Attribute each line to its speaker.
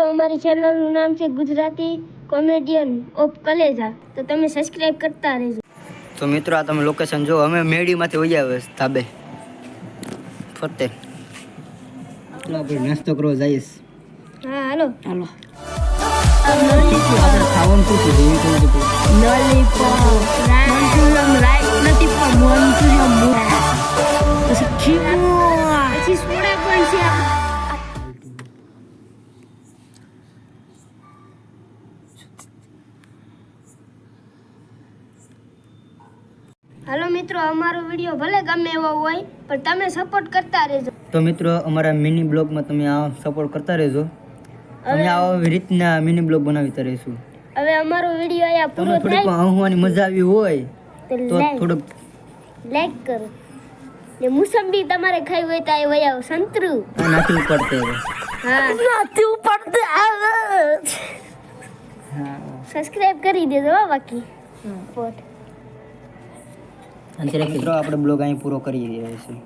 Speaker 1: મિત્રો અમારી ચેનલનું નામ છે ગુજરાતી કોમેડિયન ઓફ કલેજા, તો તમે સબસ્ક્રાઇબ કરતા રહેજો.
Speaker 2: તો મિત્રો આ તમે લોકેશન જો, અમે મેડીમાંથી વહી આવે ધાબે ફરતે. ચલો આપણે નાસ્તો કરવા જઈએ.
Speaker 1: હા હાલો
Speaker 2: હાલો. આપણે ખાવાનું શું છે?
Speaker 1: લોલીપોપ મંચુરિયન રાઈસ નથી પણ મંચુરિયન પછી ખીમા પછી સોડા પણ છે. હાલો મિત્રો, અમારો વિડીયો ભલે ગમે એવો હોય પણ તમે સપોર્ટ કરતા રહેજો.
Speaker 2: તો મિત્રો અમારા મિની બ્લોગમાં તમે આ સપોર્ટ કરતા રહેજો. અમે આવી રીતના મિની બ્લોગ બનાવતા રહીશું.
Speaker 1: હવે અમારો વિડીયો અહીંયા પૂરો
Speaker 2: થોડીક હસવાની મજા આવી હોય તો થોડુંક
Speaker 1: લાઈક કરો ને મુસંબી તમારે ખાઈ હોય તો આ વયા સંતરું
Speaker 2: નાખવું પડશે.
Speaker 1: હા નાખવું પડશે.
Speaker 2: હા
Speaker 1: સબસ્ક્રાઇબ કરી દેજો બાકી પોટ.
Speaker 2: મિત્રો આપણે બ્લોગ અહીં પૂરો કરી રહ્યા છીએ.